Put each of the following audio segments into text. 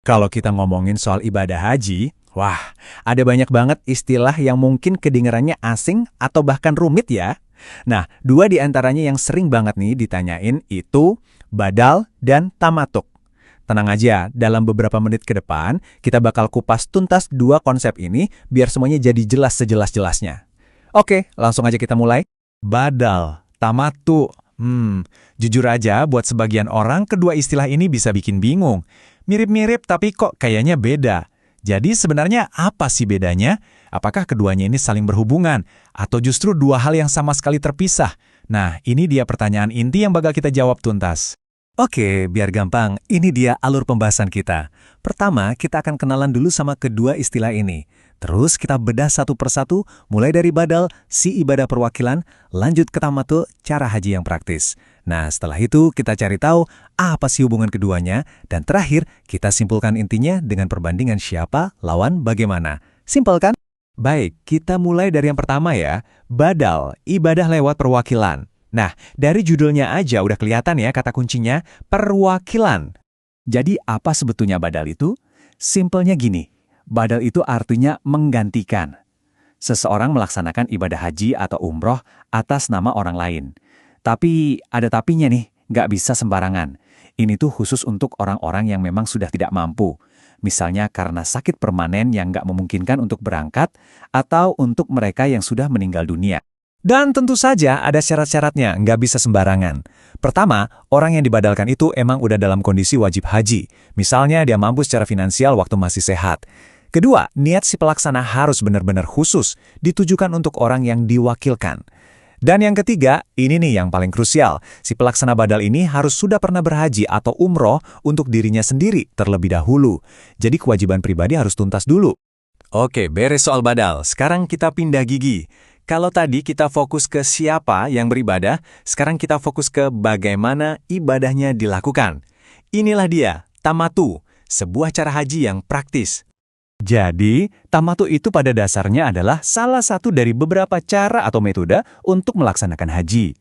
Kalau kita ngomongin soal ibadah haji, wah, ada banyak banget istilah yang mungkin kedengarannya asing atau bahkan rumit ya. Nah, dua di antaranya yang sering banget nih ditanyain itu badal dan tamatuk. Tenang aja, dalam beberapa menit ke depan, kita bakal kupas tuntas dua konsep ini biar semuanya jadi jelas sejelas-jelasnya. Oke, langsung aja kita mulai. Badal, tamatu. Jujur aja, buat sebagian orang, kedua istilah ini bisa bikin bingung. Mirip-mirip tapi kok kayaknya beda. Jadi sebenarnya apa sih bedanya? Apakah keduanya ini saling berhubungan? Atau justru dua hal yang sama sekali terpisah? Nah, ini dia pertanyaan inti yang bakal kita jawab tuntas. Oke, biar gampang, ini dia alur pembahasan kita. Pertama, kita akan kenalan dulu sama kedua istilah ini. Terus kita bedah satu persatu, mulai dari badal, si ibadah perwakilan, lanjut ke tamatu, cara haji yang praktis. Nah, setelah itu kita cari tahu apa sih hubungan keduanya, dan terakhir kita simpulkan intinya dengan perbandingan siapa lawan bagaimana. Simpel kan? Baik, kita mulai dari yang pertama ya, badal, ibadah lewat perwakilan. Nah, dari judulnya aja udah kelihatan ya kata kuncinya, perwakilan. Jadi apa sebetulnya badal itu? Simpelnya gini, badal itu artinya menggantikan. Seseorang melaksanakan ibadah haji atau umroh atas nama orang lain. Tapi ada tapinya nih, nggak bisa sembarangan. Ini tuh khusus untuk orang-orang yang memang sudah tidak mampu. Misalnya karena sakit permanen yang nggak memungkinkan untuk berangkat, atau untuk mereka yang sudah meninggal dunia. Dan tentu saja ada syarat-syaratnya, nggak bisa sembarangan. Pertama, orang yang dibadalkan itu emang udah dalam kondisi wajib haji. Misalnya dia mampu secara finansial waktu masih sehat. Kedua, niat si pelaksana harus benar-benar khusus, ditujukan untuk orang yang diwakilkan. Dan yang ketiga, ini nih yang paling krusial. Si pelaksana badal ini harus sudah pernah berhaji atau umroh untuk dirinya sendiri terlebih dahulu. Jadi kewajiban pribadi harus tuntas dulu. Oke, beres soal badal. Sekarang kita pindah gigi. Kalau tadi kita fokus ke siapa yang beribadah, sekarang kita fokus ke bagaimana ibadahnya dilakukan. Inilah dia, tamatu, sebuah cara haji yang praktis. Jadi, tamatu itu pada dasarnya adalah salah satu dari beberapa cara atau metode untuk melaksanakan haji.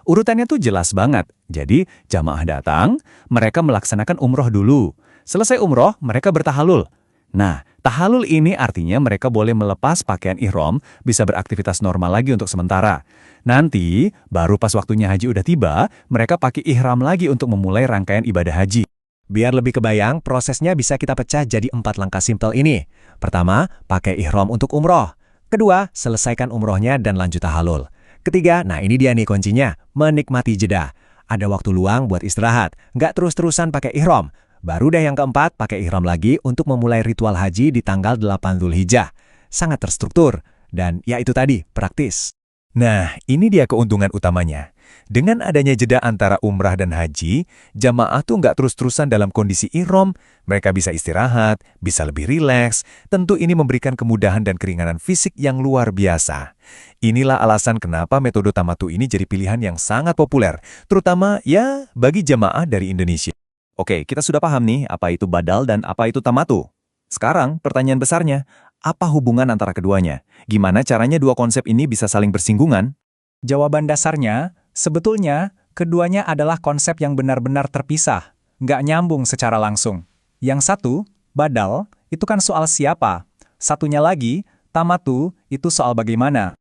Urutannya tuh jelas banget. Jadi, jamaah datang, mereka melaksanakan umroh dulu. Selesai umroh, mereka bertahalul. Nah, tahalul ini artinya mereka boleh melepas pakaian ihram, bisa beraktivitas normal lagi untuk sementara. Nanti, baru pas waktunya haji udah tiba, mereka pakai ihram lagi untuk memulai rangkaian ibadah haji. Biar lebih kebayang, prosesnya bisa kita pecah jadi 4 langkah simpel ini. Pertama, pakai ihram untuk umroh. Kedua, selesaikan umrohnya dan lanjut tahalul. Ketiga, nah ini dia nih kuncinya, menikmati jeda. Ada waktu luang buat istirahat, nggak terus-terusan pakai ihram. Baru deh yang keempat, pakai ihram lagi untuk memulai ritual haji di tanggal 8 Dzulhijjah. Sangat terstruktur, dan ya itu tadi, praktis. Nah, ini dia keuntungan utamanya. Dengan adanya jeda antara umrah dan haji, jamaah tuh nggak terus-terusan dalam kondisi ihram, mereka bisa istirahat, bisa lebih rileks. Tentu ini memberikan kemudahan dan keringanan fisik yang luar biasa. Inilah alasan kenapa metode tamatu ini jadi pilihan yang sangat populer, terutama ya bagi jamaah dari Indonesia. Oke, kita sudah paham nih apa itu badal dan apa itu tamatu. Sekarang pertanyaan besarnya, apa hubungan antara keduanya? Gimana caranya dua konsep ini bisa saling bersinggungan? Jawaban dasarnya, sebetulnya keduanya adalah konsep yang benar-benar terpisah, nggak nyambung secara langsung. Yang satu, badal, itu kan soal siapa. Satunya lagi, tamatu, itu soal bagaimana.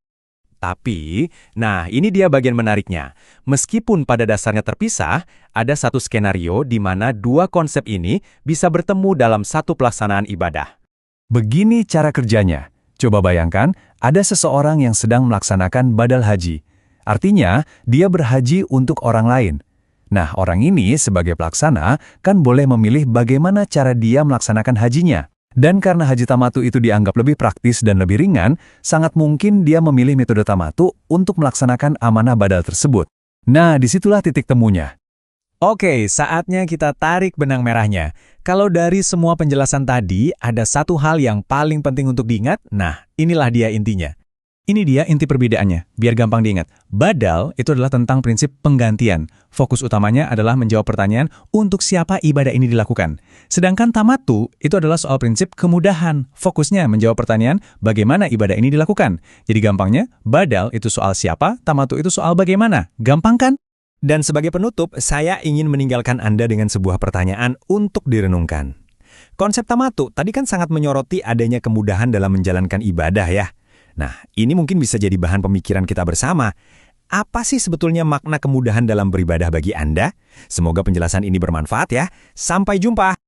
Tapi, nah ini dia bagian menariknya. Meskipun pada dasarnya terpisah, ada satu skenario di mana dua konsep ini bisa bertemu dalam satu pelaksanaan ibadah. Begini cara kerjanya. Coba bayangkan, ada seseorang yang sedang melaksanakan badal haji. Artinya, dia berhaji untuk orang lain. Nah, orang ini sebagai pelaksana kan boleh memilih bagaimana cara dia melaksanakan hajinya. Dan karena haji tamatu itu dianggap lebih praktis dan lebih ringan, sangat mungkin dia memilih metode tamatu untuk melaksanakan amanah badal tersebut. Nah, disitulah titik temunya. Oke, saatnya kita tarik benang merahnya. Kalau dari semua penjelasan tadi, ada satu hal yang paling penting untuk diingat, nah inilah dia intinya. Ini dia inti perbedaannya, biar gampang diingat. Badal itu adalah tentang prinsip penggantian. Fokus utamanya adalah menjawab pertanyaan untuk siapa ibadah ini dilakukan. Sedangkan tamatu itu adalah soal prinsip kemudahan. Fokusnya menjawab pertanyaan bagaimana ibadah ini dilakukan. Jadi gampangnya, badal itu soal siapa, tamatu itu soal bagaimana. Gampang kan? Dan sebagai penutup, saya ingin meninggalkan Anda dengan sebuah pertanyaan untuk direnungkan. Konsep tamatu tadi kan sangat menyoroti adanya kemudahan dalam menjalankan ibadah ya. Nah, ini mungkin bisa jadi bahan pemikiran kita bersama. Apa sih sebetulnya makna kemudahan dalam beribadah bagi Anda? Semoga penjelasan ini bermanfaat ya. Sampai jumpa!